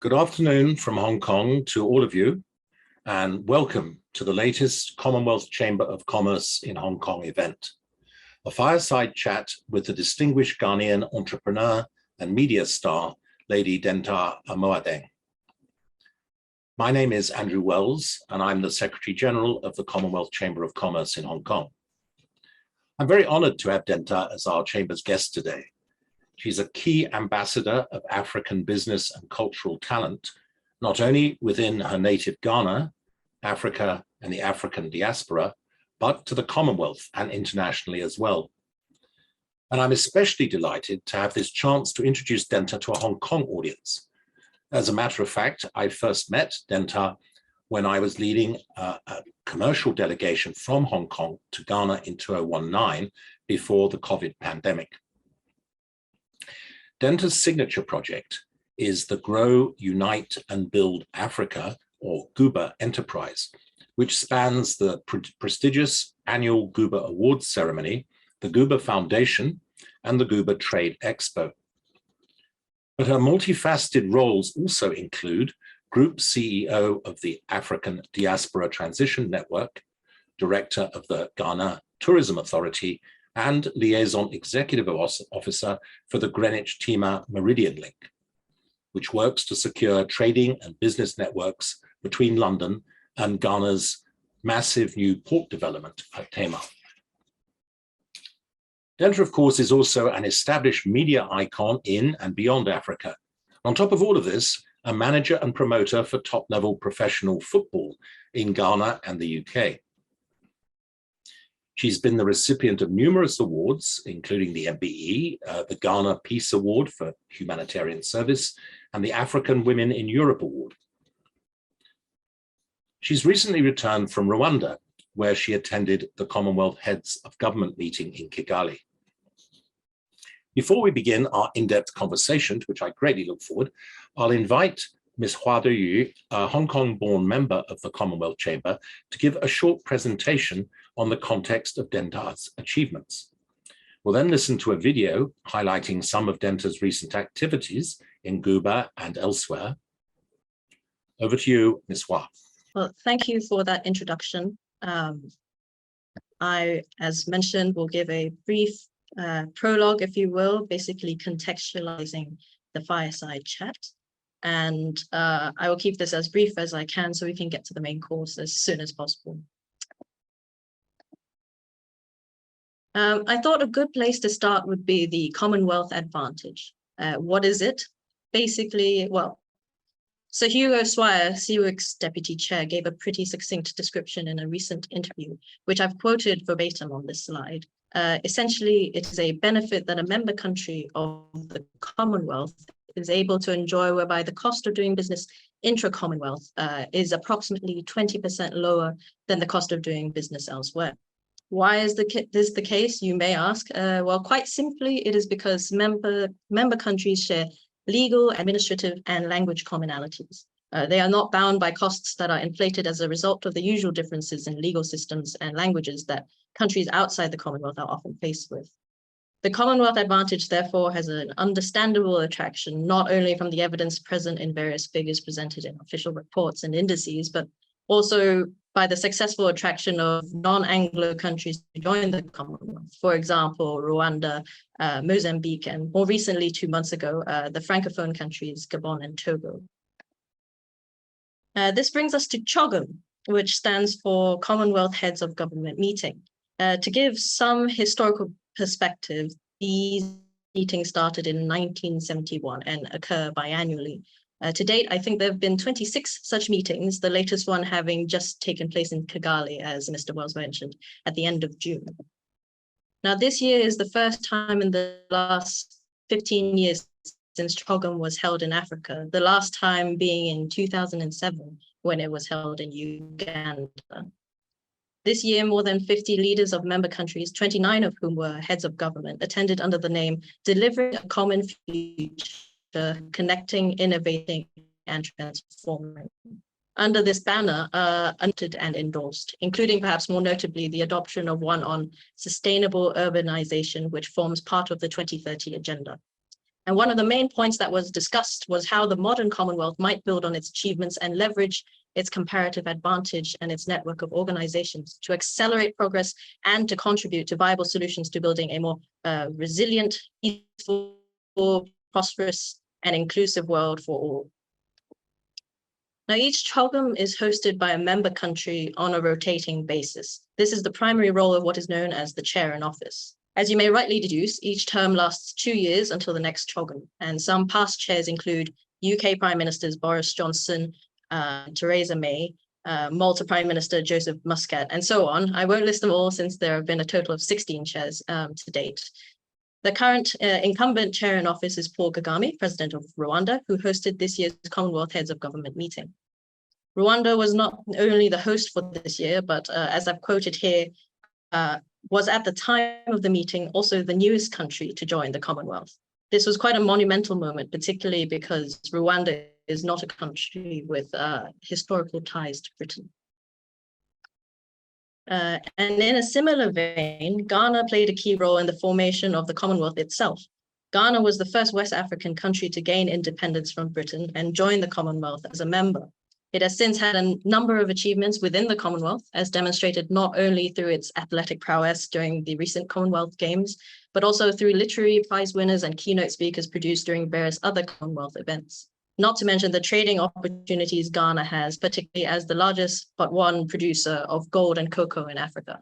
Good afternoon from Hong Kong to all of you, and welcome to the latest Commonwealth Chamber of Commerce in Hong Kong event, a fireside chat with the distinguished Ghanaian entrepreneur and media star, Lady Denta Amoateng. My name is Andrew Wells, and I'm the Secretary General of the Commonwealth Chamber of Commerce in Hong Kong. I'm very honored to have Denta as our Chamber's guest today. She's a key ambassador of African business and cultural talent, not only within her native Ghana, Africa, and the African diaspora, but to the Commonwealth and internationally as well. And I'm especially delighted to have this chance to introduce Denta to a Hong Kong audience. As a matter of fact, I first met Denta when I was leading a commercial delegation from Hong Kong to Ghana in 2019 before the COVID pandemic. Denta's signature project is the Grow, Unite and Build Africa, or GUBA enterprise, which spans the prestigious annual GUBA Awards ceremony, the GUBA Foundation, and the GUBA Trade Expo. But her multifaceted roles also include Group CEO of the African Diaspora Transition Network, Director of the Ghana Tourism Authority, and Liaison Executive Officer for the Greenwich-Tema Meridian Link, which works to secure trading and business networks between London and Ghana's massive new port development at Tema. Denta, of course, is also an established media icon in and beyond Africa. On top of all of this, a manager and promoter for top-level professional football in Ghana and the UK. She's been the recipient of numerous awards, including the MBE, the Ghana Peace Award for Humanitarian Service, and the African Women in Europe Award. She's recently returned from Rwanda, where she attended the Commonwealth Heads of Government meeting in Kigali. Before we begin our in-depth conversation, to which I greatly look forward, I'll invite Ms. Hua Deyu, a Hong Kong-born member of the Commonwealth Chamber, to give a short presentation on the context of Denta's achievements. We'll then listen to a video highlighting some of Denta's recent activities in GUBA and elsewhere. Over to you, Ms. Hua. Well, thank you for that introduction. I, as mentioned, will give a brief prologue, if you will, basically contextualizing the fireside chat. And I will keep this as brief as I can so we can get to the main course as soon as possible. I thought a good place to start would be the Commonwealth Advantage. What is it? Basically, well, Sir Hugo Swire, CUIC's deputy chair, gave a pretty succinct description in a recent interview, which I've quoted verbatim on this slide. Essentially, it is a benefit that a member country of the Commonwealth is able to enjoy, whereby the cost of doing business intra-Commonwealth is approximately 20% lower than the cost of doing business elsewhere. Why is this the case, you may ask? Well, quite simply, it is because member countries share legal, administrative, and language commonalities. They are not bound by costs that are inflated as a result of the usual differences in legal systems and languages that countries outside the Commonwealth are often faced with. The Commonwealth Advantage, therefore, has an understandable attraction, not only from the evidence present in various figures presented in official reports and indices, but also by the successful attraction of non-Anglo countries to join the Commonwealth. For example, Rwanda, Mozambique, and more recently, 2 months ago, the Francophone countries, Gabon and Togo. This brings us to CHOGM, which stands for Commonwealth Heads of Government Meeting. To give some historical perspective, these meetings started in 1971 and occur biannually. To date, I think there have been 26 such meetings, the latest one having just taken place in Kigali, as Mr. Wells mentioned, at the end of June. Now, this year is the first time in the last 15 years since CHOGM was held in Africa, the last time being in 2007, when it was held in Uganda. This year, more than 50 leaders of member countries, 29 of whom were heads of government, attended under the name Delivering a Common Future, Connecting, Innovating, and Transforming. Under this banner, entered and endorsed, including perhaps more notably the adoption of one on sustainable urbanization, which forms part of the 2030 agenda. And one of the main points that was discussed was how the modern Commonwealth might build on its achievements and leverage its comparative advantage and its network of organizations to accelerate progress and to contribute to viable solutions to building a more resilient, peaceful, prosperous, and inclusive world for all. Now, each CHOGM is hosted by a member country on a rotating basis. This is the primary role of what is known as the chair in office. As you may rightly deduce, each term lasts 2 years until the next CHOGM, and some past chairs include UK Prime Ministers Boris Johnson, Theresa May, Malta Prime Minister Joseph Muscat, and so on. I won't list them all since there have been a total of 16 chairs to date. The current incumbent chair in office is Paul Kagame, President of Rwanda, who hosted this year's Commonwealth Heads of Government meeting. Rwanda was not only the host for this year, but as I've quoted here, was at the time of the meeting also the newest country to join the Commonwealth. This was quite a monumental moment, particularly because Rwanda is not a country with historical ties to Britain. And in a similar vein, Ghana played a key role in the formation of the Commonwealth itself. Ghana was the first West African country to gain independence from Britain and join the Commonwealth as a member. It has since had a number of achievements within the Commonwealth, as demonstrated not only through its athletic prowess during the recent Commonwealth Games, but also through literary prize winners and keynote speakers produced during various other Commonwealth events. Not to mention the trading opportunities Ghana has, particularly as the largest but one producer of gold and cocoa in Africa.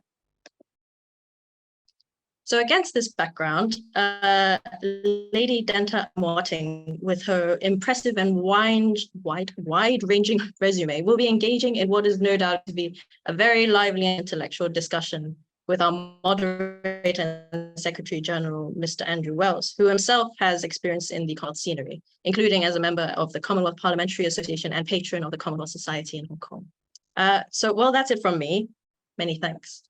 So against this background, Lady Denta Amoating, with her impressive and wide-ranging resume, will be engaging in what is no doubt to be a very lively intellectual discussion with our moderator and Secretary General, Mr. Andrew Wells, who himself has experience in the Commonwealth scenery, including as a member of the Commonwealth Parliamentary Association and patron of the Commonwealth Society in Hong Kong. Well, that's it from me. Many thanks.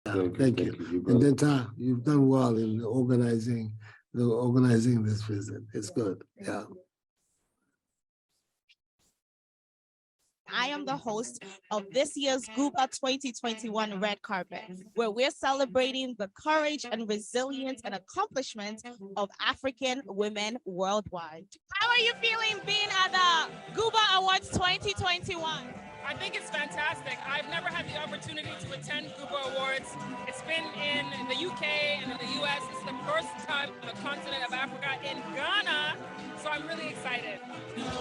Thank you. And Denta, you've done well in organizing this visit. It's good. Yeah. I am the host of this year's GUBA 2021 Red Carpet, where we're celebrating the courage and resilience and accomplishments of African women worldwide. How are you feeling being at the GUBA Awards 2021? I think it's fantastic. I've never had the opportunity to attend GUBA Awards. It's been in the UK and in the US. This is the first time on the continent of Africa in Ghana, so I'm really excited.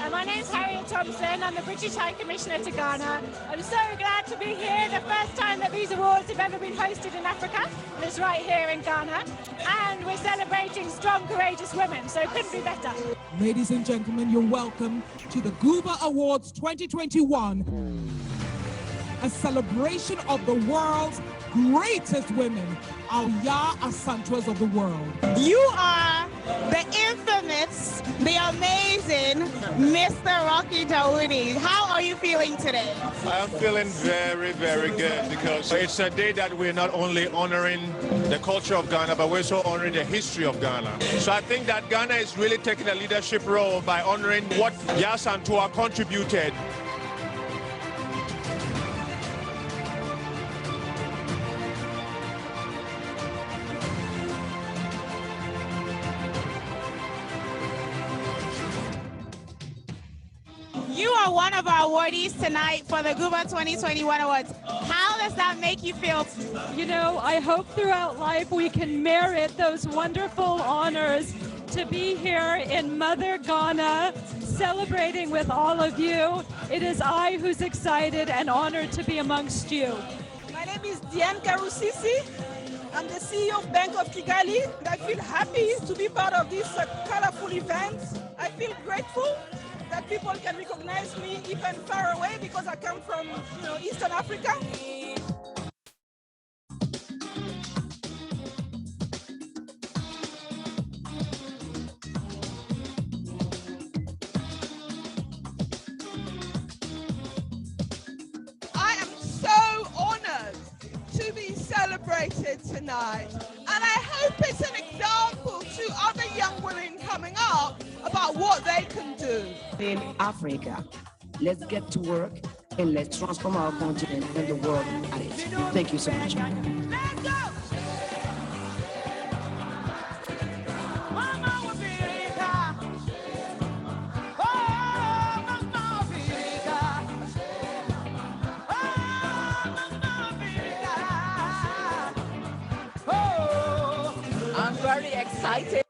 My name is Harriet Thompson. I'm the British High Commissioner to Ghana. I'm so glad to be here. The first time that these awards have ever been hosted in Africa, and it's right here in Ghana. And we're celebrating strong, courageous women, so it couldn't be better. Ladies and gentlemen, you're welcome to the GUBA Awards 2021, a celebration of the world's greatest women, our Ya Asantwas of the world. You are the infamous, the amazing Mr. Rocky Dawoodi. How are you feeling today? I'm feeling very, very good because it's a day that we're not only honoring the culture of Ghana, but we're also honoring the history of Ghana. So I think that Ghana is really taking a leadership role by honoring what Ya Asantwa contributed. You are one of our awardees tonight for the GUBA 2021 Awards. How does that make you feel? You know, I hope throughout life we can merit those wonderful honors to be here in Mother Ghana, celebrating with all of you. It is I who's excited and honored to be amongst you. My name is Diane Karusisi. I'm the CEO of Bank of Kigali. I feel happy to be part of this colorful event. I feel grateful that people can recognize me even far away because I come from, Eastern Africa. I am so honored to be celebrated tonight. And I hope it's an example to other young women coming up about what they can do. In Africa, let's get to work and let's transform our continent and the world at it. Thank you so much. Let's go! very excited.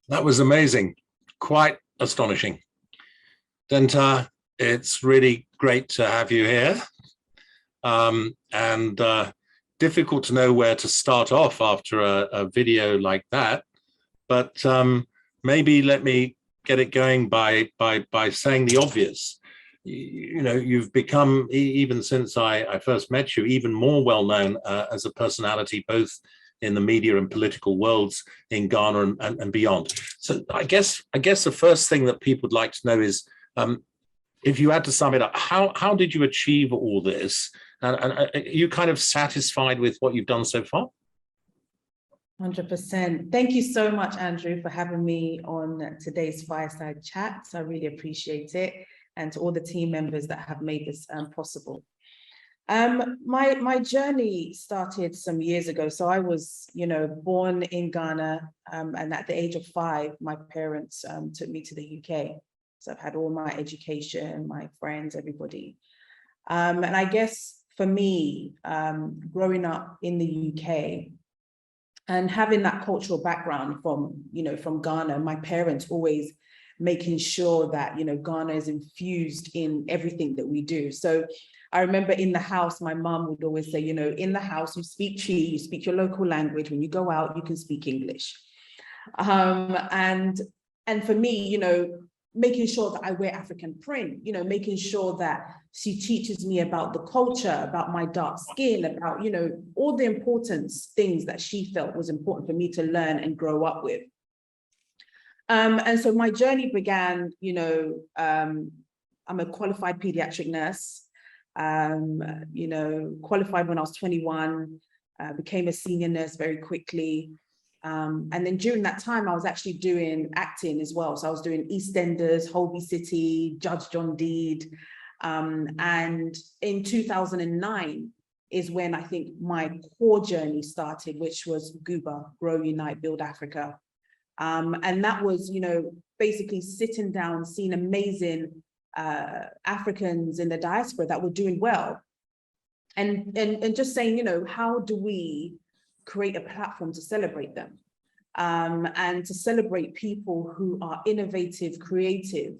That was amazing, quite astonishing. Denta, it's really great to have you here. And difficult to know where to start off after a video like that. But maybe let me get it going by saying the obvious. You know, you've become, even since I first met you, even more well-known as a personality, both in the media and political worlds in Ghana and beyond. So I guess the first thing that people would like to know is, if you had to sum it up, how did you achieve all this? And are you kind of satisfied with what you've done so far? 100%. Thank you so much, Andrew, for having me on today's Fireside Chat. I really appreciate it. And to all the team members that have made this possible. My journey started some years ago. So I was, born in Ghana, and at the age of 5, my parents took me to the UK. So I've had all my education, my friends, everybody. And I guess for me, growing up in the UK and having that cultural background from Ghana, my parents always making sure that, Ghana is infused in everything that we do. So I remember in the house, my mom would always say, in the house, you speak Chi, you speak your local language. When you go out, you can speak English. And for me, making sure that I wear African print, making sure that she teaches me about the culture, about my dark skin, about, all the important things that she felt was important for me to learn and grow up with. And so my journey began, I'm a qualified pediatric nurse, qualified when I was 21, became a senior nurse very quickly. And then during that time, I was actually doing acting as well. So I was doing EastEnders, Holby City, Judge John Deed. And in 2009 is when I think my core journey started, which was GUBA, Grow, Unite, Build Africa. And that was, basically sitting down, seeing amazing Africans in the diaspora that were doing well. And just saying, how do we create a platform to celebrate them and to celebrate people who are innovative, creative,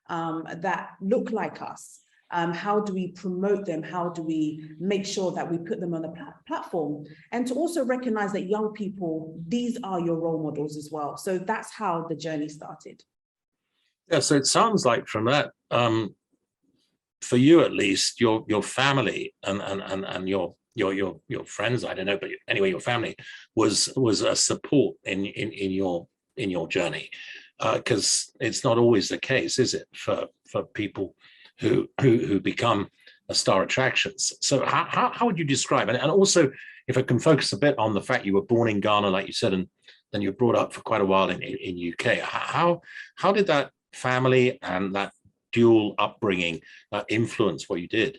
that look like us. How do we promote them? How do we make sure that we put them on a platform? And to also recognize that young people, these are your role models as well. So that's how the journey started. Yeah, so it sounds like from that, for you at least, your family and your friends, I don't know, but anyway, your family was a support in your journey, because it's not always the case, is it, for people who become star attractions. So how would you describe it? And also, if I can focus a bit on the fact you were born in Ghana, like you said, and then you were brought up for quite a while in UK. How did that family and that dual upbringing influence what you did?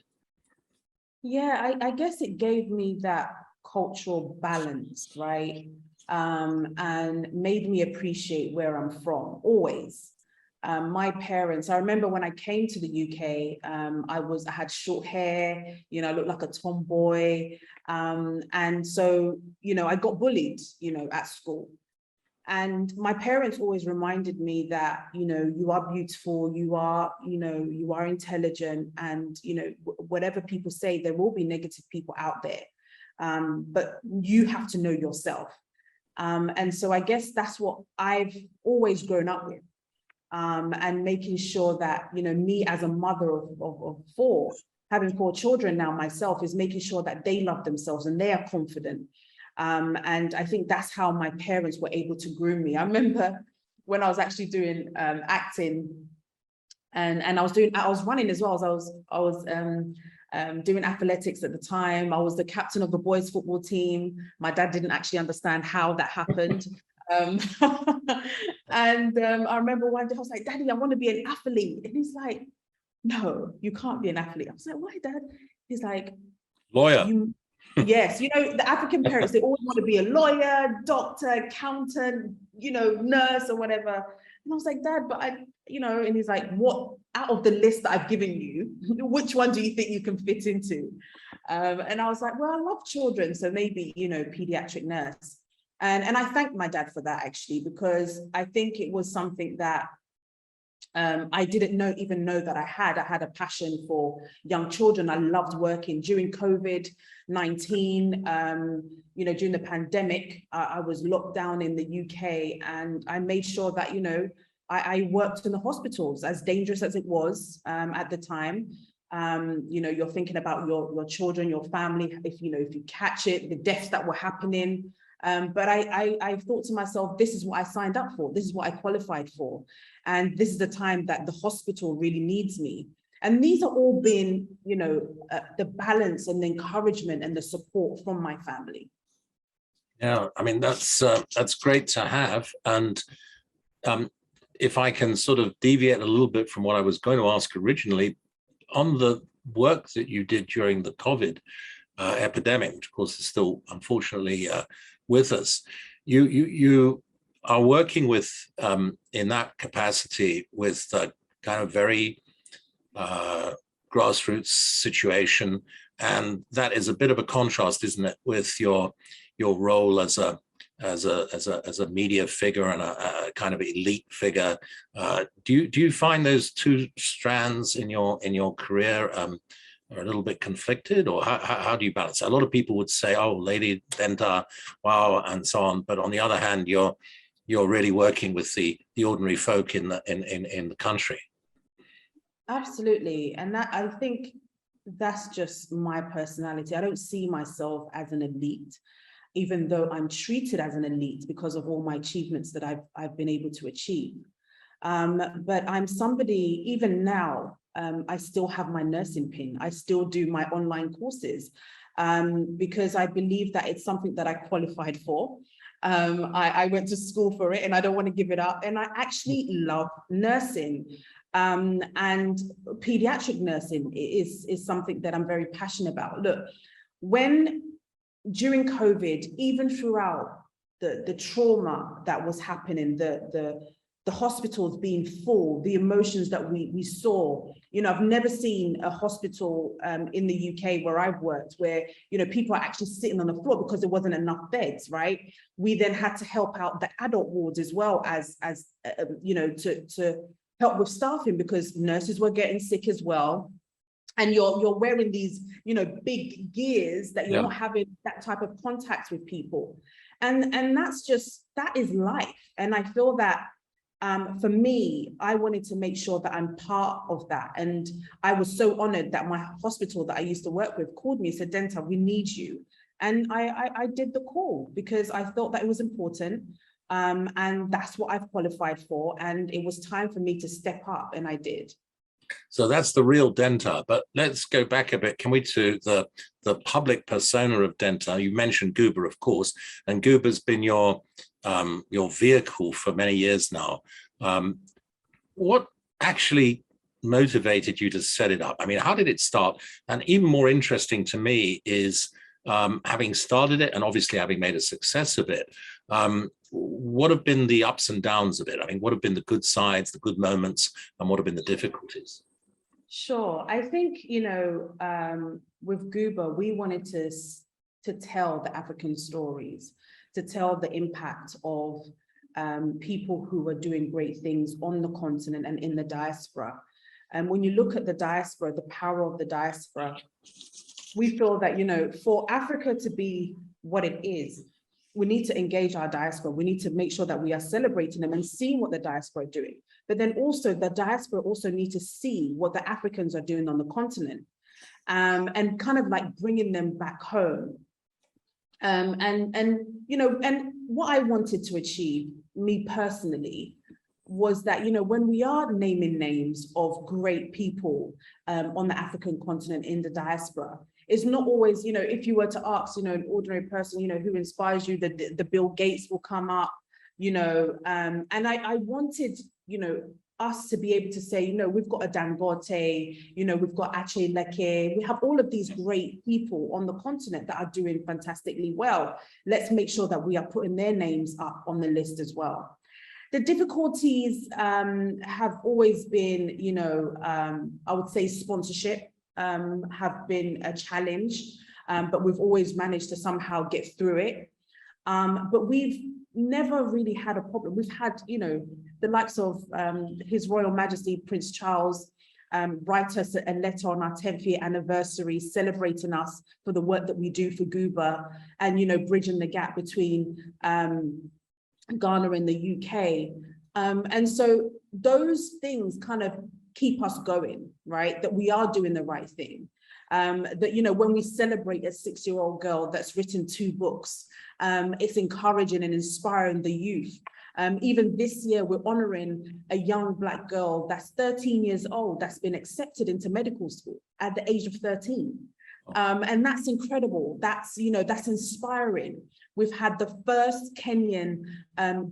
Yeah, I guess it gave me that cultural balance, right? And made me appreciate where I'm from, always. My parents, I remember when I came to the UK, I had short hair, I looked like a tomboy. And so, I got bullied, at school. And my parents always reminded me that, you are beautiful, you are intelligent, and, whatever people say, there will be negative people out there. But you have to know yourself. And so I guess that's what I've always grown up with. And making sure that, me as a mother of 4, having 4 children now myself, is making sure that they love themselves and they are confident. And I think that's how my parents were able to groom me. I remember when I was actually doing acting, and I was running as well. As I was doing athletics at the time. I was the captain of the boys' football team. My dad didn't actually understand how that happened. And I remember one day I was like, "Daddy, I want to be an athlete." And he's like, "No, you can't be an athlete." I was like, "Why, Dad?" He's like, Lawyer. Yes, you know, the African parents, they always want to be a lawyer, doctor, accountant, you know, nurse or whatever. And I was like, Dad, but you know, and he's like, what out of the list that I've given you, which one do you think you can fit into? And I was like, well, I love children, so maybe, you know, pediatric nurse. And I thanked my dad for that, actually, because I think it was something that I didn't even know that I had a passion for young children. I loved working during COVID-19, you know, during the pandemic. I was locked down in the UK, and I made sure that, you know, I worked in the hospitals, as dangerous as it was at the time. You know, you're thinking about your children, your family, if you catch it, the deaths that were happening. But I thought to myself, this is what I signed up for. This is what I qualified for. And this is the time that the hospital really needs me. And these are all been, you know, the balance and the encouragement and the support from my family. Yeah, I mean, that's great to have. And if I can sort of deviate a little bit from what I was going to ask originally, on the work that you did during the COVID epidemic, which of course is still unfortunately with us, you are working with in that capacity with kind of very grassroots situation, and that is a bit of a contrast, isn't it, with your role as a media figure and a kind of elite figure. Do you find those two strands in your career are a little bit conflicted, or how do you balance it? A lot of people would say, oh, Lady Denta, wow, and so on, but on the other hand, you're really working with the ordinary folk in the country. Absolutely. And that, I think that's just my personality. I don't see myself as an elite, even though I'm treated as an elite because of all my achievements that I've been able to achieve. But I'm somebody, even now, I still have my nursing pin. I still do my online courses because I believe that it's something that I qualified for. I went to school for it and I don't want to give it up. And I actually love nursing. And pediatric nursing is something that I'm very passionate about. Look, during COVID, even throughout the trauma that was happening, the hospitals being full, the emotions that we saw, you know, I've never seen a hospital in the UK where I've worked where, you know, people are actually sitting on the floor because there wasn't enough beds, right? We then had to help out the adult wards as well as you know, to help with staffing because nurses were getting sick as well. And you're wearing these, you know, big gears that you're not having that type of contact with people. And that is life. And I feel that for me, I wanted to make sure that I'm part of that. And I was so honored that my hospital that I used to work with called me and said, Denta, we need you. And I did the call because I thought that it was important. And that's what I've qualified for. And it was time for me to step up, and I did. So that's the real Denta, but let's go back a bit. Can we to the public persona of Denta? You mentioned Guba, of course, and Guba's been your vehicle for many years now. What actually motivated you to set it up? I mean, how did it start? And even more interesting to me is having started it and obviously having made a success of it, what have been the ups and downs of it? I mean, what have been the good sides, the good moments, and what have been the difficulties? Sure. I think, you know, with Guba, we wanted to tell the African stories, to tell the impact of people who are doing great things on the continent and in the diaspora. And when you look at the diaspora, the power of the diaspora, we feel that, you know, for Africa to be what it is, we need to engage our diaspora. We need to make sure that we are celebrating them and seeing what the diaspora are doing. But then also the diaspora also need to see what the Africans are doing on the continent and kind of like bringing them back home. And you know, and what I wanted to achieve, me personally, was that, you know, when we are naming names of great people on the African continent in the diaspora, it's not always, you know, if you were to ask, you know, an ordinary person, you know, who inspires you, the Bill Gates will come up, you know, and I wanted, you know, us to be able to say, you know, we've got a Dangote, you know, we've got Ache Leke, we have all of these great people on the continent that are doing fantastically well. Let's make sure that we are putting their names up on the list as well. The difficulties have always been, you know, I would say sponsorship have been a challenge, but we've always managed to somehow get through it. But we've never really had a problem. We've had, you know, the likes of His Royal Majesty Prince Charles write us a letter on our 10th year anniversary, celebrating us for the work that we do for GUBA, and, you know, bridging the gap between Ghana and the UK. And so those things kind of keep us going, right? That we are doing the right thing. That, you know, when we celebrate a 6-year-old girl that's written 2 books, it's encouraging and inspiring the youth. Even this year, we're honoring a young Black girl that's 13 years old, that's been accepted into medical school at the age of 13. And that's incredible. That's, you know, that's inspiring. We've had the first Kenyan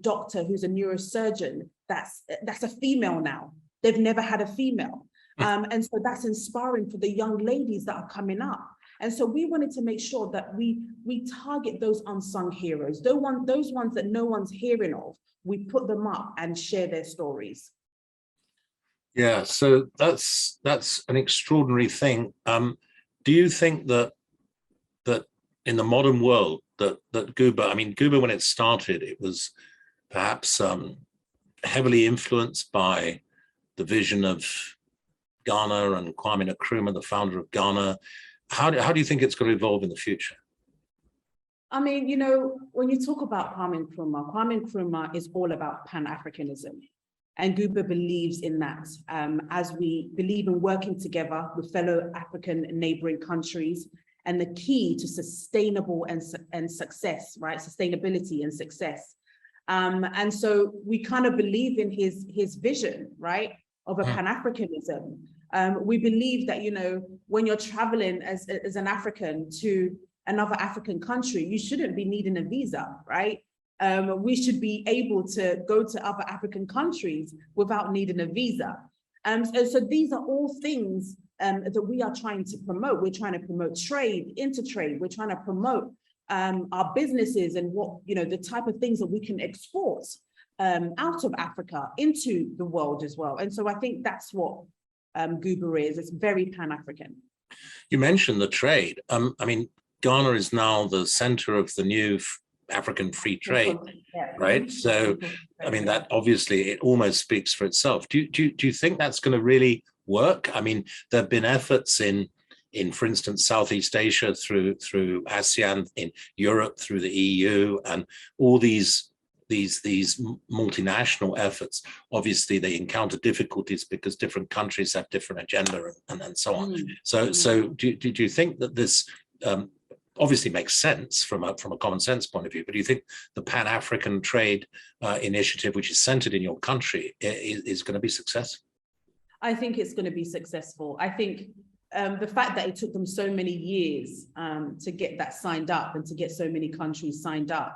doctor who's a neurosurgeon that's a female now. They've never had a female. And so that's inspiring for the young ladies that are coming up. And so we wanted to make sure that we target those unsung heroes, those ones that no one's hearing of. We put them up and share their stories. Yeah, so that's an extraordinary thing. Do you think that in the modern world that GUBA, I mean, GUBA, when it started, it was perhaps heavily influenced by the vision of Ghana and Kwame Nkrumah, the founder of Ghana. How do you think it's going to evolve in the future? I mean, you know, when you talk about Kwame Nkrumah is all about Pan-Africanism. And GUBA believes in that, as we believe in working together with fellow African neighboring countries, and the key to sustainable and success, right? Sustainability and success. And so we kind of believe in his vision, right? Of a Pan-Africanism. We believe that, you know, when you're traveling as an African to another African country, you shouldn't be needing a visa, right? We should be able to go to other African countries without needing a visa. So these are all things that we are trying to promote. We're trying to promote trade, intertrade. We're trying to promote our businesses and what, you know, the type of things that we can export out of Africa into the world as well. And so I think that's what GUBA is. It's very Pan-African. You mentioned the trade. I mean, Ghana is now the center of the new African free trade, right? So, I mean, that obviously it almost speaks for itself. Do you think that's going to really work? I mean, there have been efforts in, for instance, Southeast Asia through ASEAN, in Europe through the EU, and all these multinational efforts. Obviously, they encounter difficulties because different countries have different agenda and so on. So do you think that this obviously makes sense from a common sense point of view, but do you think the Pan-African trade initiative, which is centered in your country, is going to be successful? I think it's going to be successful. I think the fact that it took them so many years to get that signed up and to get so many countries signed up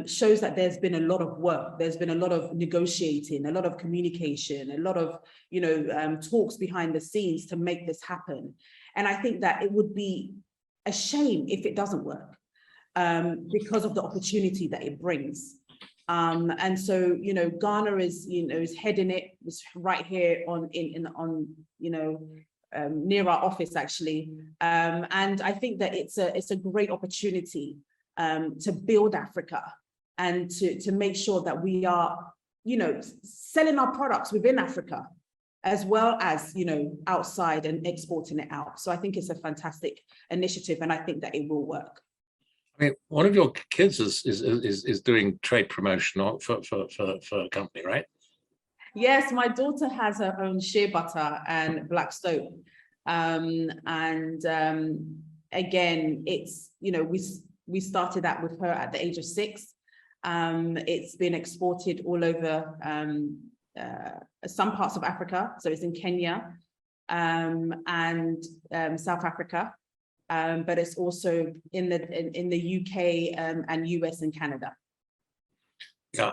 shows that there's been a lot of work. There's been a lot of negotiating, a lot of communication, a lot of, you know, talks behind the scenes to make this happen. And I think that it would be a shame if it doesn't work because of the opportunity that it brings. And so, you know, Ghana is, you know, is heading it. It's right here on you know, near our office actually. And I think that it's a great opportunity to build Africa and to make sure that we are, you know, selling our products within Africa, as well as, you know, outside and exporting it out. So I think it's a fantastic initiative, and I think that it will work. I mean, one of your kids is doing trade promotion for a company, right? Yes, my daughter has her own shea butter and black soap. Again, it's, you know, we started that with her at the age of 6. It's been exported all over some parts of Africa. So it's in Kenya and South Africa. But it's also in the UK and US and Canada. Yeah,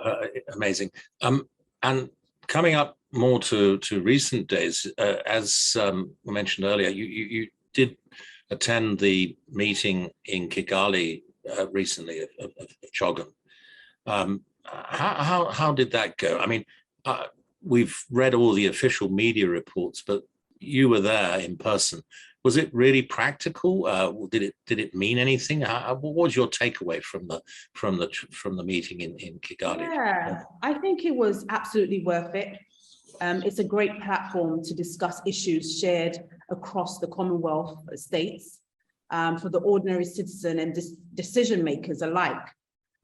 amazing. And coming up more to recent days, as we mentioned earlier, you did attend the meeting in Kigali recently of CHOGM. How did that go? I mean, we've read all the official media reports, but you were there in person. Was it really practical? Did it mean anything? What was your takeaway from the meeting in Kigali? Yeah, I think it was absolutely worth it. It's a great platform to discuss issues shared across the Commonwealth states for the ordinary citizen and decision makers alike.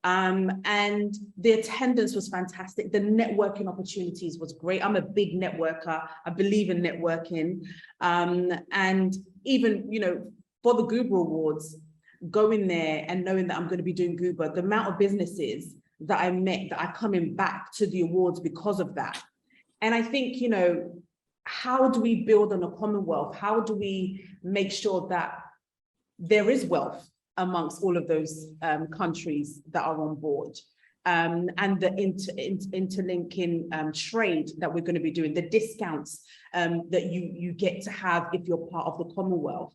And the attendance was fantastic. The networking opportunities was great. I'm a big networker. I believe in networking. And even, you know, for the Goober Awards, going there and knowing that I'm going to be doing Goober, the amount of businesses that I met that are coming back to the awards because of that. And I think, you know, how do we build on a Commonwealth? How do we make sure that there is wealth amongst all of those countries that are on board, and the interlinking trade that we're going to be doing, the discounts that you get to have if you're part of the Commonwealth.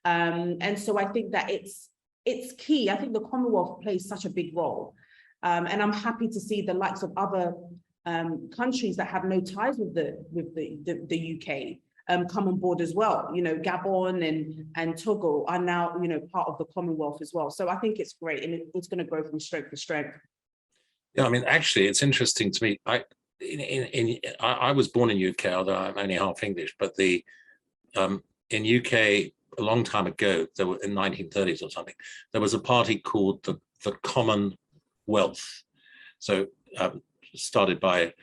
And so I think that it's key. I think the Commonwealth plays such a big role. And I'm happy to see the likes of other countries that have no ties with the UK come on board as well. You know, Gabon and Togo are now, you know, part of the Commonwealth as well. So I think it's great, and it's going to grow from strength to strength. Yeah, I mean, actually, it's interesting to me. I was born in UK, although I'm only half English. But in UK a long time ago, there were in 1930s or something, there was a party called the Commonwealth. So started by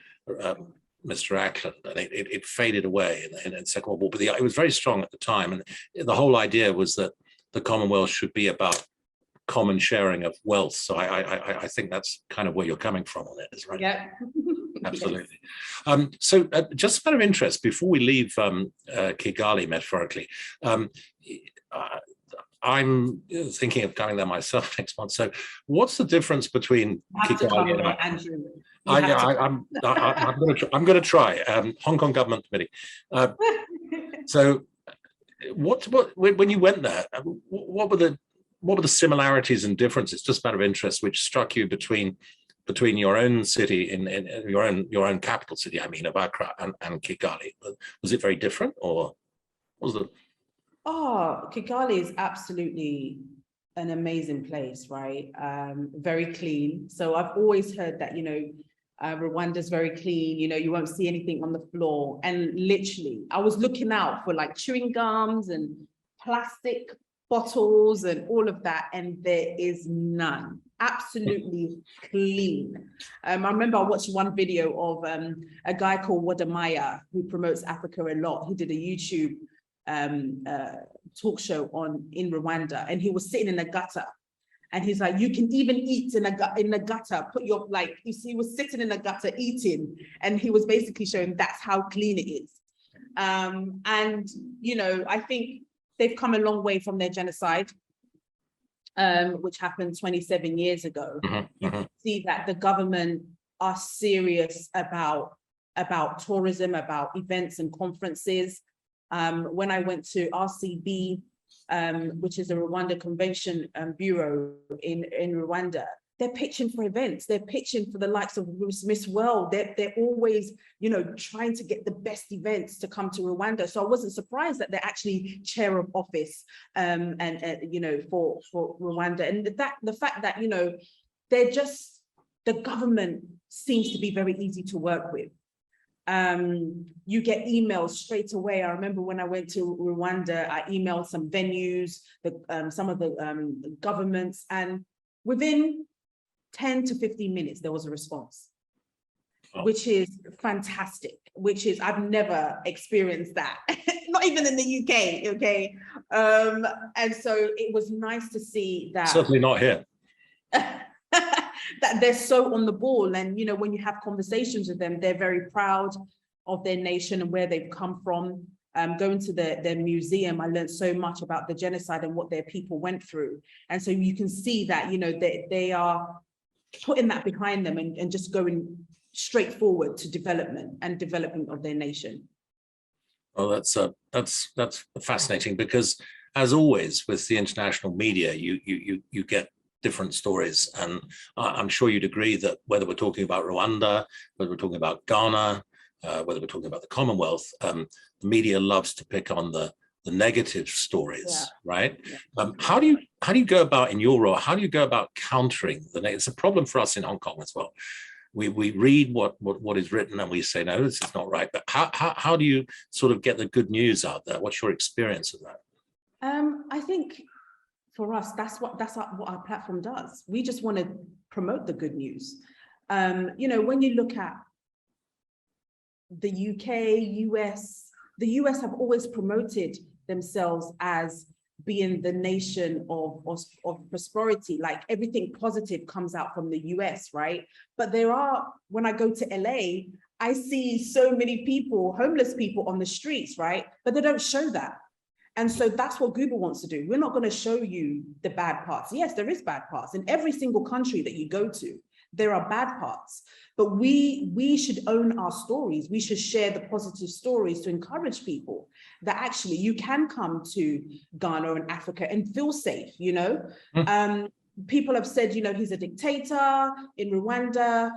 Mr. Ackland, and it faded away in the Second World War, but it was very strong at the time, and the whole idea was that the Commonwealth should be about common sharing of wealth. So I think that's kind of where you're coming from on it, is right? Yeah, absolutely. Yes. So just out of interest, before we leave Kigali metaphorically, I'm thinking of going there myself next month. So what's the difference between Kigali and Andrew? I'm going to try. Hong Kong Government Committee. So, when you went there, what were the similarities and differences, just out of interest, which struck you between your own city in your own capital city, I mean, of Accra and Kigali? Was it very different, or was it? Oh, Kigali is absolutely an amazing place, right? Very clean. So I've always heard that, you know, Rwanda's very clean, you know, you won't see anything on the floor. And literally, I was looking out for like chewing gums and plastic bottles and all of that, and there is none. Absolutely clean. I remember I watched one video of a guy called Wadamaya, who promotes Africa a lot. He did a YouTube talk show in Rwanda, and he was sitting in a gutter, and he's like, you can even eat in a gutter, put your, like, you see, he was sitting in a gutter eating, and he was basically showing that's how clean it is. And you know, I think they've come a long way from their genocide, which happened 27 years ago. You can see that the government are serious about tourism, about events and conferences. When I went to RCB, which is a Rwanda Convention Bureau in Rwanda, they're pitching for events. They're pitching for the likes of Miss World. They're always, you know, trying to get the best events to come to Rwanda. So I wasn't surprised that they're actually chair of office, and you know, for Rwanda. And the fact that, you know, the government seems to be very easy to work with. You get emails straight away. I remember when I went to Rwanda, I emailed some venues, some of the governments, and within 10 to 15 minutes, there was a response, which is fantastic, I've never experienced that, not even in the UK, okay? And so it was nice to see that. Certainly not here. That they're so on the ball, and you know, when you have conversations with them, they're very proud of their nation and where they've come from. Going to their museum, I learned so much about the genocide and what their people went through, and so you can see that, you know, they are putting that behind them and just going straightforward to development of their nation. Well, that's fascinating, because as always with the international media, you get different stories, and I'm sure you'd agree that whether we're talking about Rwanda, whether we're talking about Ghana, whether we're talking about the Commonwealth, the media loves to pick on the negative stories, right? How do you go about, in your role, how do you go about countering the negative? It's a problem for us in Hong Kong as well. We read what is written and we say, no, this is not right. But how do you sort of get the good news out there? What's your experience of that? I think for us, that's what our platform does. We just want to promote the good news. You know, when you look at the UK, US, the US have always promoted themselves as being the nation of prosperity, like everything positive comes out from the US, right? But when I go to LA, I see so many people, homeless people on the streets, right? But they don't show that. And so that's what Google wants to do. We're not going to show you the bad parts. Yes, there is bad parts in every single country that you go to. There are bad parts, but we should own our stories. We should share the positive stories to encourage people that actually you can come to Ghana and Africa and feel safe, you know? People have said, you know, he's a dictator in Rwanda.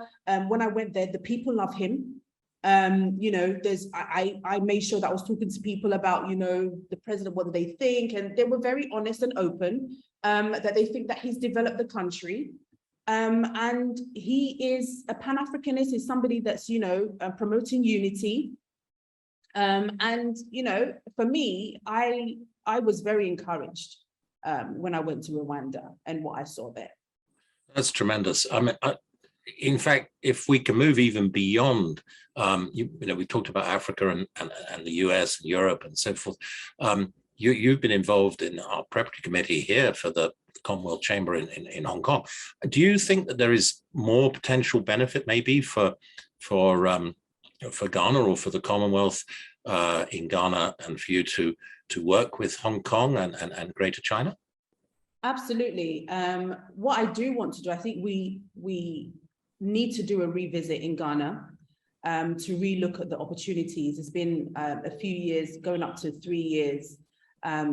When I went there, the people love him. You know, I made sure that I was talking to people about, you know, the president, what do they think? And they were very honest and open, that they think that he's developed the country. And he is a Pan-Africanist, is somebody that's, you know, promoting unity. And, you know, for me, I was very encouraged when I went to Rwanda and what I saw there. That's tremendous. I mean, in fact, if we can move even beyond, you know, we talked about Africa and the US and Europe and so forth. You've been involved in our preparatory committee here for the Commonwealth Chamber in Hong Kong. Do you think that there is more potential benefit maybe for Ghana or for the Commonwealth in Ghana, and for you to work with Hong Kong and Greater China? Absolutely. What I do want to do, I think we need to do a revisit in Ghana to relook at the opportunities. It's been a few years, going up to 3 years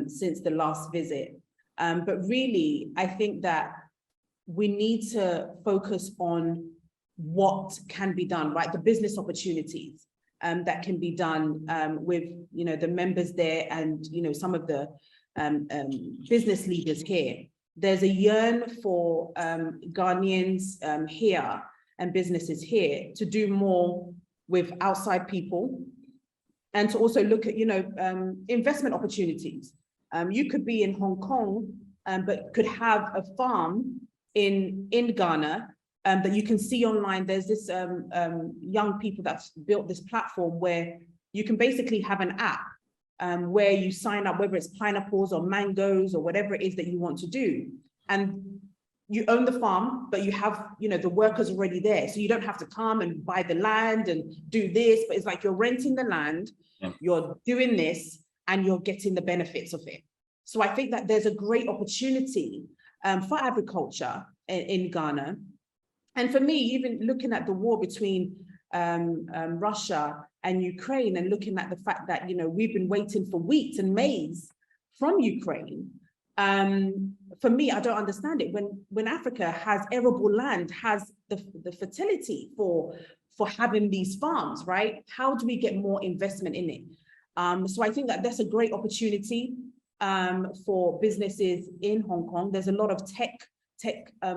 since the last visit. But really, I think that we need to focus on what can be done, right? The business opportunities that can be done with, you know, the members there and, you know, some of the business leaders here. There's a yearn for Ghanaians here and businesses here to do more with outside people, and to also look at, you know, investment opportunities. You could be in Hong Kong, but could have a farm in Ghana that you can see online. There's this young people that's built this platform where you can basically have an app where you sign up, whether it's pineapples or mangoes or whatever it is that you want to do. And you own the farm, but you have, you know, the workers already there. So you don't have to come and buy the land and do this, but it's like you're renting the land, you're doing this, and you're getting the benefits of it. So I think that there's a great opportunity for agriculture in Ghana. And for me, even looking at the war between Russia and Ukraine, and looking at the fact that, you know, we've been waiting for wheat and maize from Ukraine. For me, I don't understand it. When Africa has arable land, has the fertility for having these farms, right? How do we get more investment in it? So I think that that's a great opportunity for businesses in Hong Kong. There's a lot of tech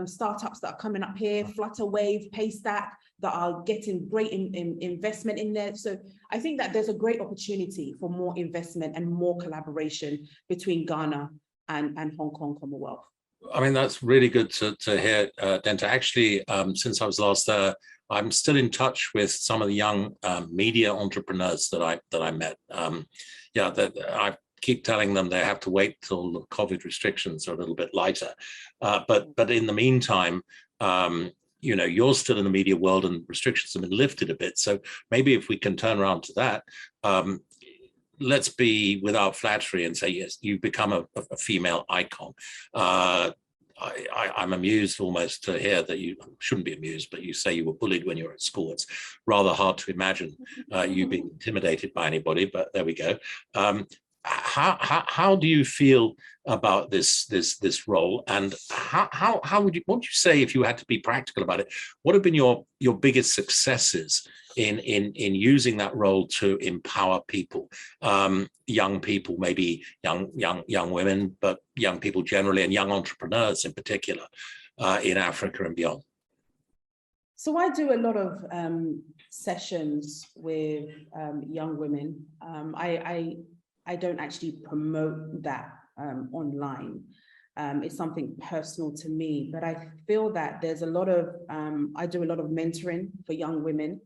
startups that are coming up here, Flutterwave, Paystack, that are getting great investment in there. So I think that there's a great opportunity for more investment and more collaboration between Ghana and Hong Kong Commonwealth. I mean, that's really good to hear, Denta. Actually, since I was last there, I'm still in touch with some of the young media entrepreneurs that I met. Yeah, that I keep telling them they have to wait till the COVID restrictions are a little bit lighter. But in the meantime, you know, you're still in the media world and restrictions have been lifted a bit. So maybe if we can turn around to that, let's be without flattery and say, yes, you become a female icon. I I'm amused almost to hear that you shouldn't be amused, but you say you were bullied when you were at school. It's rather hard to imagine you being intimidated by anybody, but there we go. How do you feel about this role, and how would you, what would you say, if you had to be practical about it, what have been your biggest successes in using that role to empower people, young people, maybe young women, but young people generally, and young entrepreneurs in particular, in Africa and beyond? So I do a lot of sessions with young women. I don't actually promote that online. It's something personal to me, but I feel that there's a lot of, I do a lot of mentoring for young women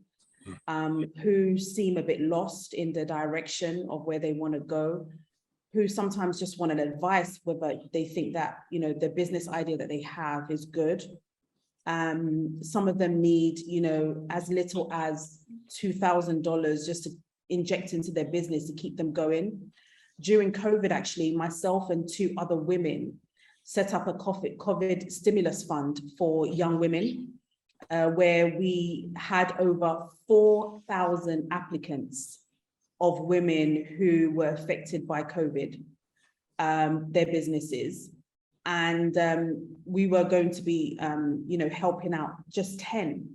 who seem a bit lost in the direction of where they want to go, who sometimes just want an advice whether they think that, you know, the business idea that they have is good. Some of them need, you know, as little as $2,000 just to inject into their business to keep them going. During COVID, actually, myself and 2 other women set up a COVID stimulus fund for young women, where we had over 4,000 applicants of women who were affected by COVID, their businesses. And we were going to be, you know, helping out just 10.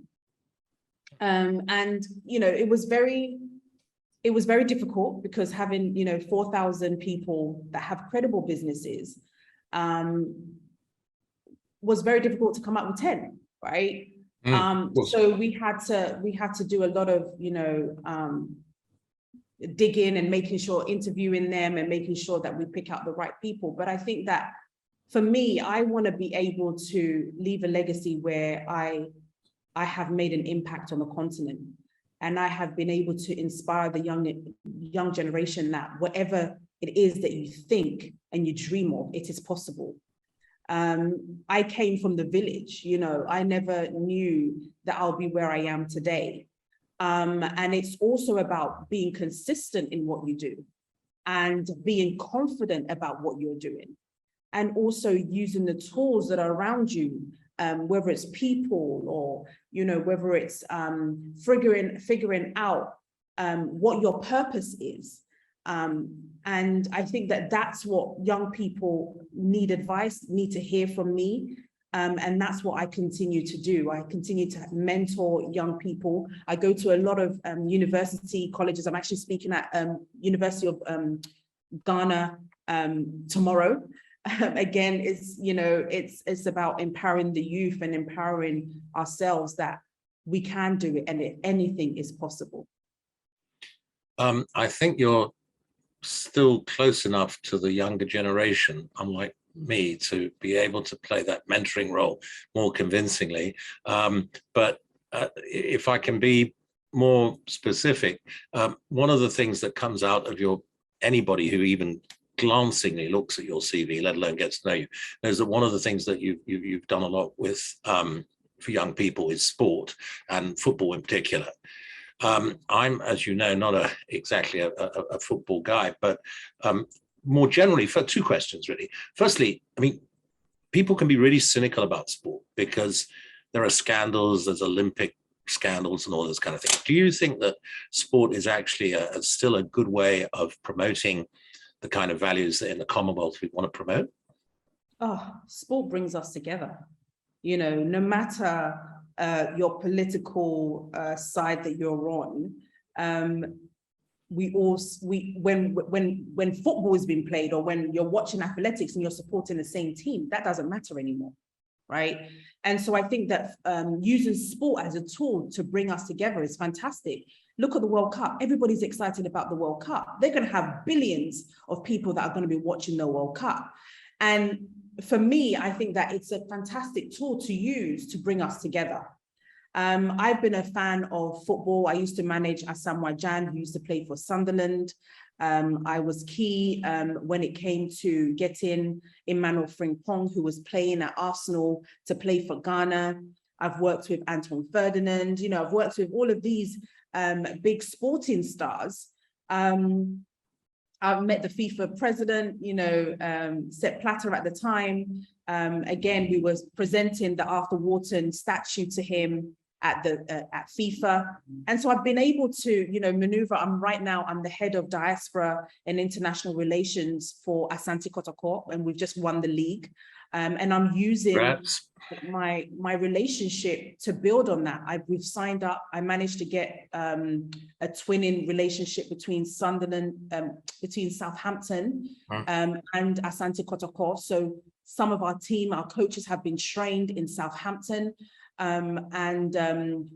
And, you know, it was very difficult, because having, you know, 4,000 people that have credible businesses was very difficult to come up with 10, right? So we had to do a lot of, you know, digging and making sure, interviewing them and making sure that we pick out the right people. But I think that for me, I want to be able to leave a legacy where I have made an impact on the continent. And I have been able to inspire the young generation that whatever it is that you think and you dream of, it is possible. I came from the village, you know, I never knew that I'll be where I am today. And it's also about being consistent in what you do and being confident about what you're doing, and also using the tools that are around you, whether it's people or, you know, whether it's figuring out what your purpose is. And I think that that's what young people need to hear from me. And that's what I continue to do. I continue to mentor young people. I go to a lot of university colleges. I'm actually speaking at University of Ghana tomorrow. Again, it's, you know, it's about empowering the youth and empowering ourselves that we can do it, and anything is possible. I think you're still close enough to the younger generation, unlike me, to be able to play that mentoring role more convincingly. But if I can be more specific, one of the things that comes out of anybody who even glancingly looks at your CV, let alone gets to know you, is that one of the things that you've done a lot with for young people is sport, and football in particular. I'm, as you know, not exactly a football guy, but more generally, for 2 questions, really. Firstly, I mean, people can be really cynical about sport because there are scandals, there's Olympic scandals and all this kind of thing. Do you think that sport is actually still a good way of promoting the kind of values that in the Commonwealth we want to promote? Oh, sport brings us together. You know, no matter your political side that you're on, when football is being played, or when you're watching athletics and you're supporting the same team, that doesn't matter anymore, right? And so I think that using sport as a tool to bring us together is fantastic. Look at the World Cup. Everybody's excited about the World Cup. They're going to have billions of people that are going to be watching the World Cup. And for me, I think that it's a fantastic tool to use to bring us together. I've been a fan of football. I used to manage Asamoah Gyan, who used to play for Sunderland. I was key when it came to getting Emmanuel Frimpong, who was playing at Arsenal, to play for Ghana. I've worked with Antoine Ferdinand. You know, I've worked with all of these big sporting stars. I've met the FIFA president, you know, Sepp Blatter at the time. Again, we were presenting the Arthur Wharton statue to him at FIFA. And so I've been able to, you know, maneuver. I'm the head of diaspora and international relations for Asante Kotoko, and we've just won the league. And I'm using my relationship to build on that. We've signed up. I managed to get a twinning relationship between between Southampton and Asante Kotoko. So some of our team, our coaches have been trained in Southampton.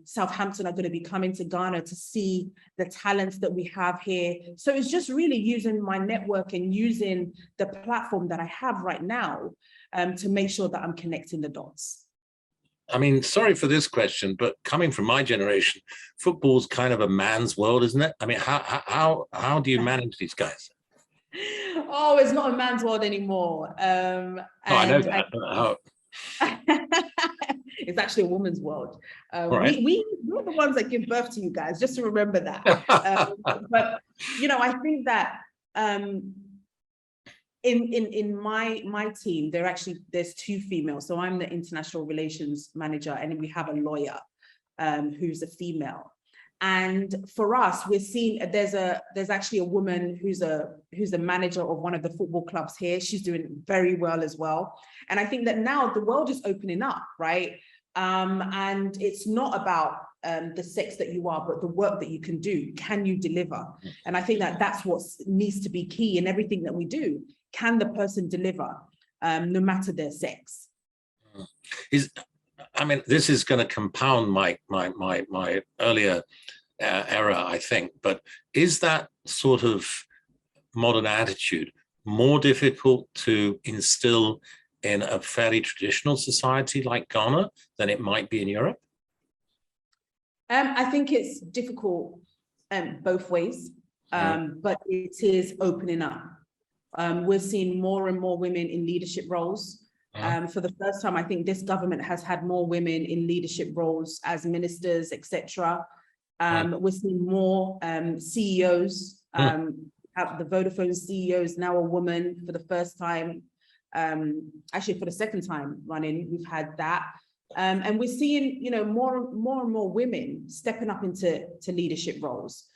Southampton are going to be coming to Ghana to see the talents that we have here. So it's just really using my network and using the platform that I have right now to make sure that I'm connecting the dots. I mean, sorry for this question, but coming from my generation, football's kind of a man's world, isn't it? I mean, how do you manage these guys? Oh, it's not a man's world anymore. I know that. It's actually a woman's world. Right. We're the ones that give birth to you guys, just to remember that. But, you know, I think that in my team, there's two females. So I'm the international relations manager, and we have a lawyer who's a female. And for us, we're seeing there's actually a woman who's a manager of one of the football clubs here. She's doing very well as well. And I think that now the world is opening up, right? And it's not about the sex that you are, but the work that you can do. Can you deliver? And I think that that's what needs to be key in everything that we do. Can the person deliver, no matter their sex? I mean, this is going to compound my earlier error, I think, but is that sort of modern attitude more difficult to instill in a fairly traditional society like Ghana than it might be in Europe? I think it's difficult both ways, but it is opening up. We're seeing more and more women in leadership roles. For the first time, I think this government has had more women in leadership roles as ministers, etc. We're seeing more CEOs. The Vodafone CEO is now a woman for the first time. Actually, for the second time running, we've had that. And we're seeing, you know, more and more women stepping up into leadership roles.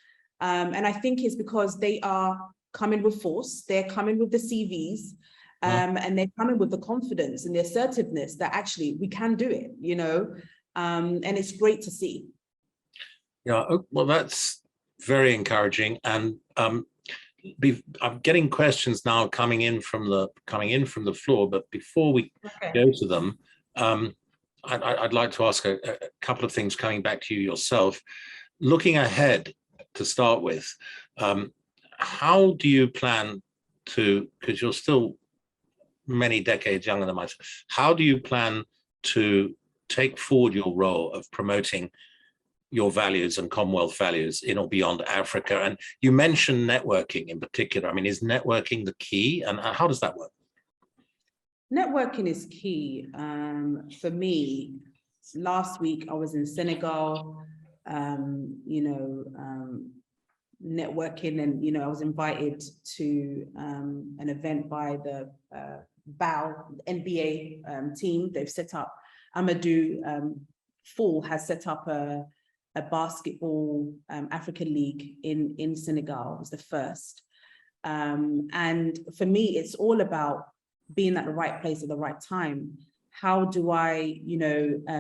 And I think it's because they are coming with force. They're coming with the CVs. And they're coming with the confidence and the assertiveness that actually we can do it, you know, and it's great to see. Yeah, well, that's very encouraging. And I'm getting questions now coming in from the floor. But before we go to them, I'd like to ask a couple of things coming back to you yourself. Looking ahead to start with, how do you plan to, because you're still many decades younger than myself, how do you plan to take forward your role of promoting your values and Commonwealth values in or beyond Africa? And you mentioned networking in particular. I mean, is networking the key, and how does that work? Networking is key. For me, last week I was in Senegal, networking, and, you know, I was invited to an event by the BAO NBA team. They've set up, Amadou Fall has set up a basketball African League in Senegal. It was the first. And for me, it's all about being at the right place at the right time. How do I,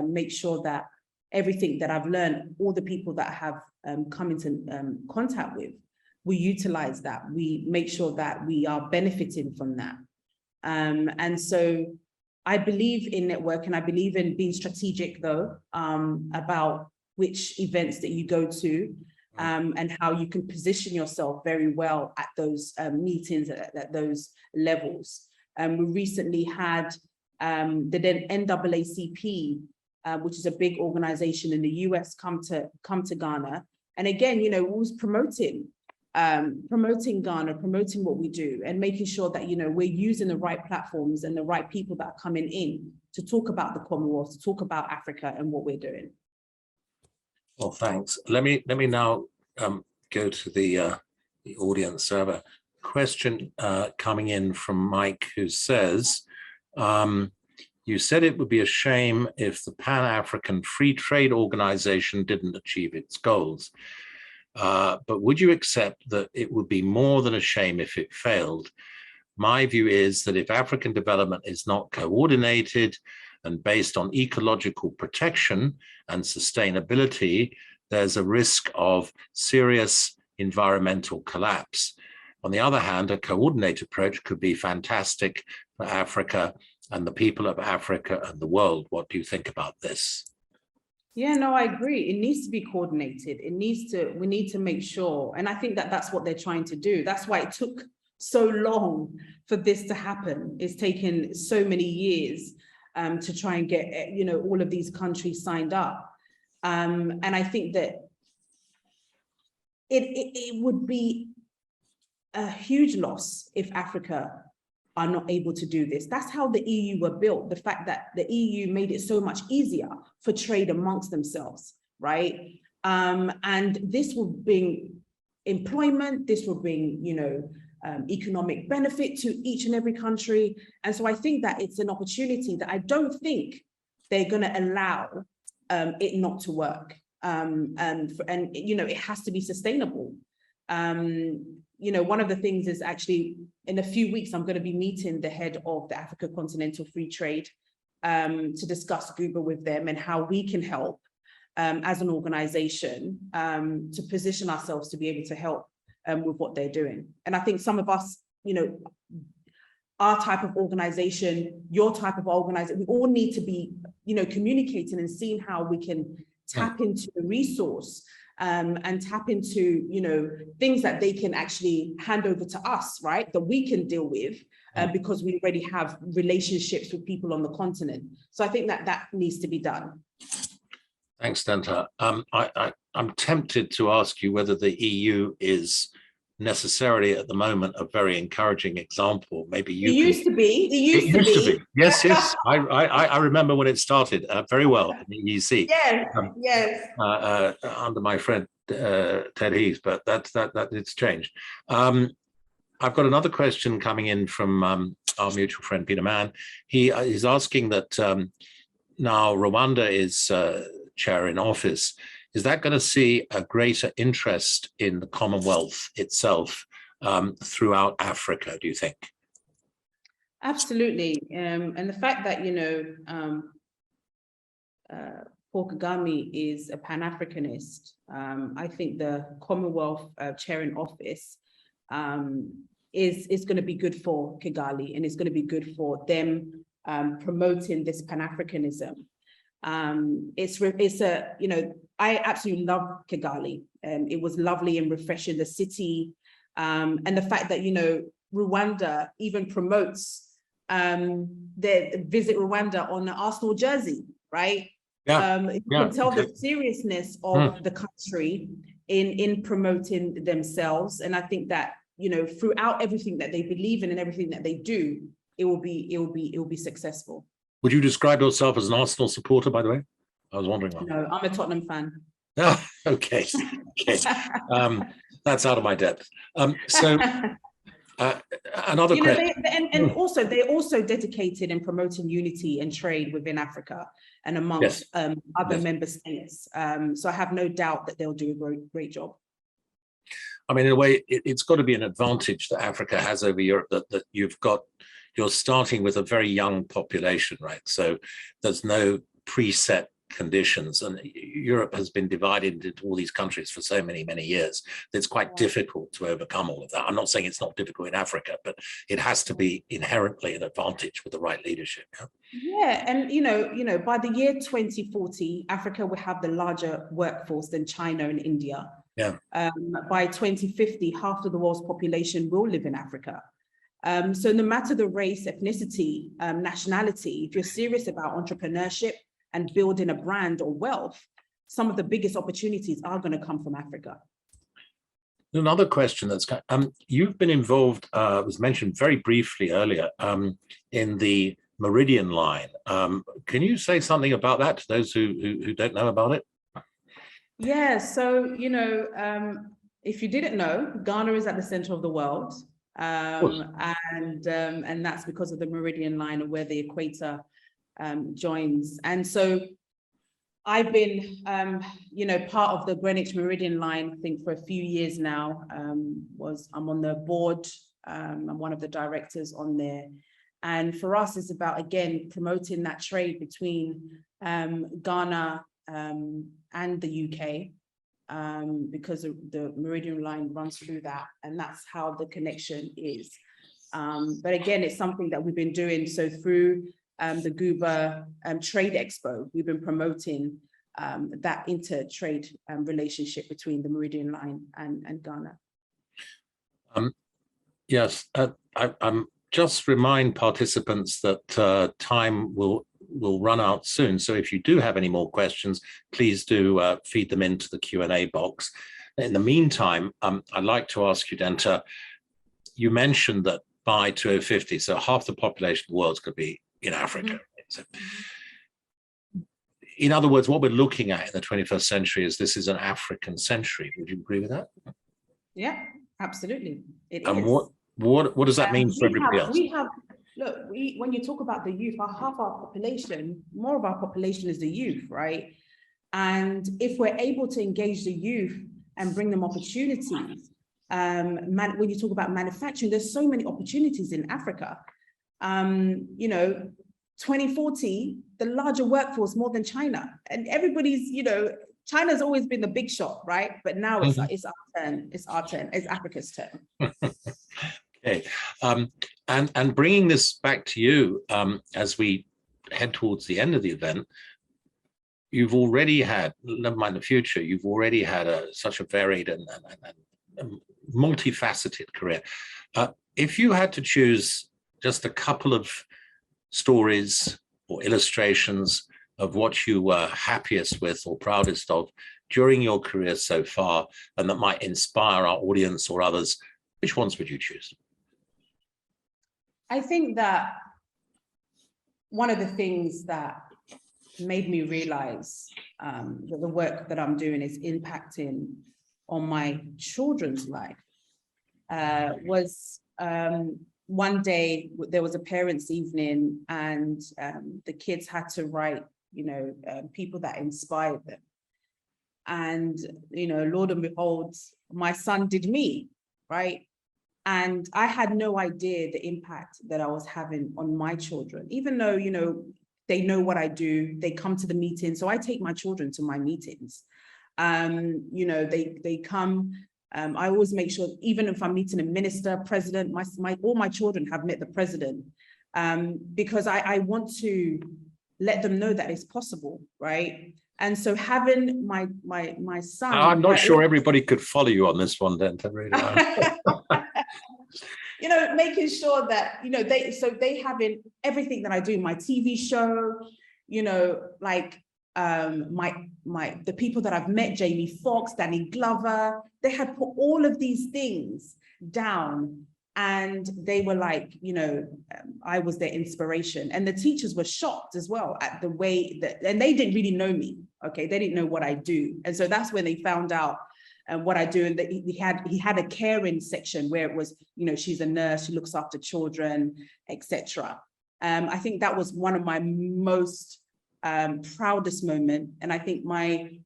make sure that everything that I've learned, all the people that I have come into contact with, we utilize that. We make sure that we are benefiting from that. And so I believe in networking. I believe in being strategic, though, about which events that you go to, and how you can position yourself very well at those meetings, at those levels. We recently had the NAACP, which is a big organization in the US, come to Ghana. And again, we was promoting Ghana, promoting what we do, and making sure that, we're using the right platforms and the right people that are coming in to talk about the Commonwealth, to talk about Africa and what we're doing. Well, thanks. Let me now go to the audience. So I have a question coming in from Mike, who says, You said it would be a shame if the Pan-African Free Trade Organization didn't achieve its goals. But would you accept that it would be more than a shame if it failed? My view is that if African development is not coordinated and based on ecological protection and sustainability, there's a risk of serious environmental collapse. On the other hand, a coordinated approach could be fantastic for Africa and the people of Africa and the world. What do you think about this? Yeah, no, I agree. It needs to be coordinated. We need to make sure. And I think that that's what they're trying to do. That's why it took so long for this to happen. It's taken so many years to try and get, all of these countries signed up. And I think that it would be a huge loss if Africa are not able to do this. That's how the EU were built. The fact that the EU made it so much easier for trade amongst themselves, right? And this will bring employment, this will bring, economic benefit to each and every country. And so I think that it's an opportunity that I don't think they're going to allow it not to work. It has to be sustainable. One of the things is actually in a few weeks, I'm going to be meeting the head of the Africa Continental Free Trade to discuss GUBA with them and how we can help as an organization to position ourselves to be able to help with what they're doing. And I think some of us, our type of organization, your type of organization, we all need to be, communicating and seeing how we can tap into the resource and tap into, things that they can actually hand over to us, right? That we can deal with because we already have relationships with people on the continent. So I think that needs to be done. Thanks, Danta. I'm tempted to ask you whether the EU is necessarily at the moment a very encouraging example. Maybe you It used to be. Yes. I remember when it started very well in the EEC. Yes. Under my friend Ted Heath, but that it's changed. I've got another question coming in from our mutual friend Peter Mann. He is asking that now Rwanda is chair in office. Is that going to see a greater interest in the Commonwealth itself throughout Africa, do you think? Absolutely. And the fact that, Paul Kagame is a Pan-Africanist, I think the Commonwealth chair in office is going to be good for Kigali, and it's going to be good for them promoting this Pan-Africanism. I absolutely love Kigali. It was lovely and refreshing, the city, and the fact that, Rwanda even promotes the Visit Rwanda on the Arsenal jersey, right? You can tell the seriousness of the country in promoting themselves. And I think that, throughout everything that they believe in and everything that they do, it will be successful. Would you describe yourself as an Arsenal supporter, by the way? I was wondering. No, I'm a Tottenham fan. Oh, okay. That's out of my depth. Another question. Also, they're also dedicated in promoting unity and trade within Africa and amongst other member states. So I have no doubt that they'll do a great job. I mean, in a way, it's got to be an advantage that Africa has over Europe that you're starting with a very young population, right? So there's no preset conditions, and Europe has been divided into all these countries for so many years. It's quite difficult to overcome all of that. I'm not saying it's not difficult in Africa, but it has to be inherently an advantage with the right leadership. Yeah, and by the year 2040, Africa will have the larger workforce than China and India. Yeah. By 2050, half of the world's population will live in Africa. So no matter the race, ethnicity, nationality, if you're serious about entrepreneurship and building a brand or wealth, some of the biggest opportunities are going to come from Africa. Another question that's you've been involved, was mentioned very briefly earlier, in the Meridian Line. Can you say something about that to those who don't know about it? Yeah, so if you didn't know, Ghana is at the center of the world, and that's because of the Meridian Line and where the equator joins. And so I've been, part of the Greenwich Meridian Line, I think for a few years now. I'm on the board, I'm one of the directors on there. And for us, it's about, again, promoting that trade between Ghana and the UK, because the Meridian Line runs through that, and that's how the connection is. But again, it's something that we've been doing. So through the Guba Trade Expo, we've been promoting that inter-trade relationship between the Meridian Line and Ghana. Yes, I'm just remind participants that time will run out soon. So if you do have any more questions, please do feed them into the Q&A box. In the meantime, I'd like to ask you, Denta, you mentioned that by 2050, so half the population of the world could be in Africa. So, in other words, what we're looking at in the 21st century is this is an African century. Would you agree with that? Yeah, absolutely. It and is. What does that mean for everybody else? When you talk about the youth, half our population, more of our population is the youth, right? And if we're able to engage the youth and bring them opportunities, when you talk about manufacturing, there's so many opportunities in Africa. 2040, the larger workforce more than China, and everybody's, China's always been the big shot, right? But now it's our turn. It's our turn. It's Africa's turn. Okay, and bringing this back to you as we head towards the end of the event, you've already had, never mind the future, you've already had such a varied and multifaceted career. If you had to choose just a couple of stories or illustrations of what you were happiest with or proudest of during your career so far, and that might inspire our audience or others, which ones would you choose? I think that one of the things that made me realize that the work that I'm doing is impacting on my children's life was one day there was a parents' evening, and the kids had to write, people that inspired them. And, Lord and behold, my son did me, right? And I had no idea the impact that I was having on my children, even though, they know what I do, they come to the meeting. So I take my children to my meetings. They come, I always make sure, even if I'm meeting a minister, president, all my children have met the president, because I want to let them know that it's possible, right? And so having my son. I'm not sure everybody could follow you on this one, then. Making sure that, they having everything that I do, my TV show, the people that I've met, Jamie Foxx, Danny Glover, they had put all of these things down, and they were like, I was their inspiration. And the teachers were shocked as well at the way that, and they didn't really know me, okay? They didn't know what I do. And so that's when they found out what I do. And that he had a caring section where it was, she's a nurse, she looks after children, etc. I think that was one of my most proudest moment. And I think my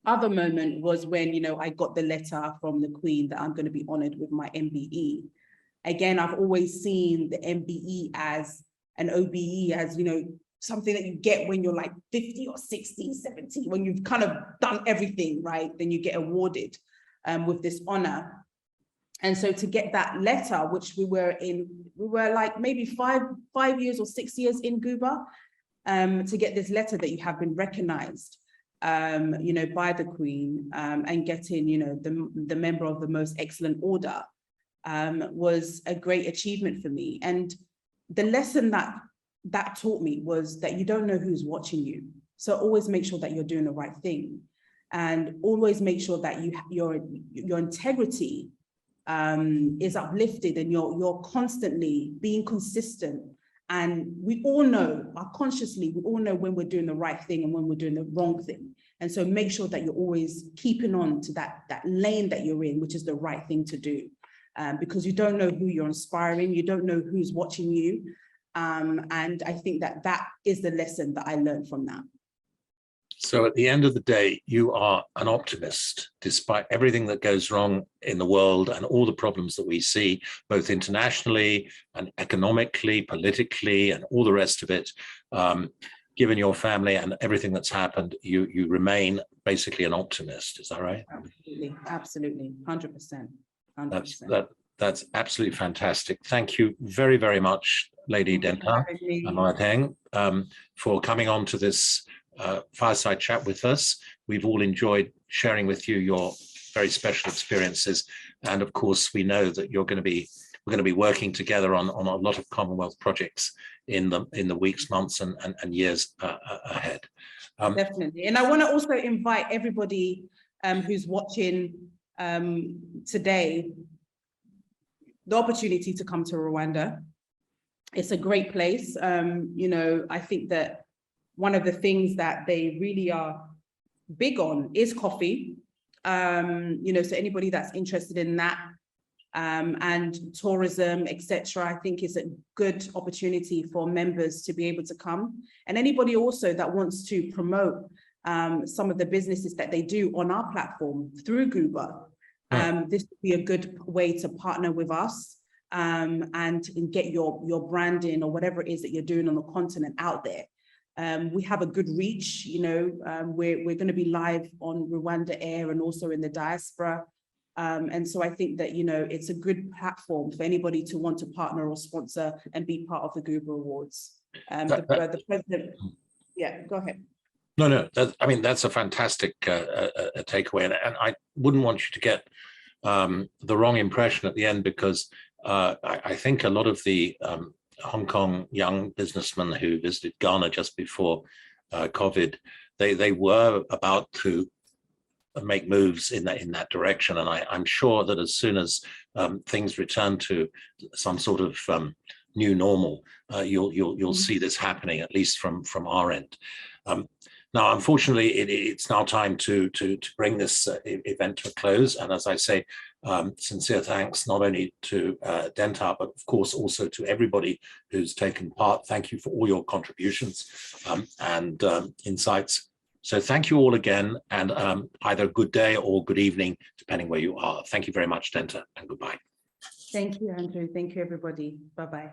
other moment was when, I got the letter from the Queen that I'm going to be honored with my MBE. Again, I've always seen the MBE as an OBE as, something that you get when you're like 50 or 60, 70, when you've kind of done everything, right? Then you get awarded with this honor. And so to get that letter, which we were like maybe five years or 6 years in Guba, to get this letter that you have been recognized, by the Queen, and getting, the member of the most excellent order, was a great achievement for me. And the lesson that taught me was that you don't know who's watching you. So always make sure that you're doing the right thing, and always make sure that your integrity is uplifted, and you're constantly being consistent. And we all know, unconsciously, we all know when we're doing the right thing and when we're doing the wrong thing. And so make sure that you're always keeping on to that lane that you're in, which is the right thing to do. Because you don't know who you're inspiring, you don't know who's watching you. And I think that that is the lesson that I learned from that. So at the end of the day, you are an optimist, despite everything that goes wrong in the world and all the problems that we see, both internationally and economically, politically, and all the rest of it. Given your family and everything that's happened, you remain basically an optimist. Is that right? Absolutely, absolutely, 100%. 100%. That's absolutely fantastic. Thank you very, very much, Lady Denta Amoateng, for coming on to this fireside chat with us. We've all enjoyed sharing with you your very special experiences, and of course, we know that we're going to be working together on a lot of Commonwealth projects in the weeks, months, and years ahead. Definitely, and I want to also invite everybody who's watching today the opportunity to come to Rwanda. It's a great place. You know, I think that one of the things that they really are big on is coffee. You know, so anybody that's interested in that and tourism, etc., I think is a good opportunity for members to be able to come. And anybody also that wants to promote some of the businesses that they do on our platform through Guba, this would be a good way to partner with us and get your branding or whatever it is that you're doing on the continent out there. We have a good reach, you know, we're going to be live on Rwanda Air and also in the diaspora. And so I think that, you know, it's a good platform for anybody to want to partner or sponsor and be part of the Guba Awards. The president, yeah, go ahead. No, I mean, that's a fantastic takeaway. And I wouldn't want you to get the wrong impression at the end, because I think a lot of the Hong Kong young businessmen who visited Ghana just before COVID, they were about to make moves in that direction. And I'm sure that as soon as things return to some sort of new normal, you'll see this happening, at least from our end. Now, unfortunately, it's now time to bring this event to a close. And as I say, sincere thanks not only to Denta, but of course also to everybody who's taken part. Thank you for all your contributions and insights. So thank you all again, and either good day or good evening, depending where you are. Thank you very much, Denta, and goodbye. Thank you, Andrew. Thank you, everybody. Bye-bye.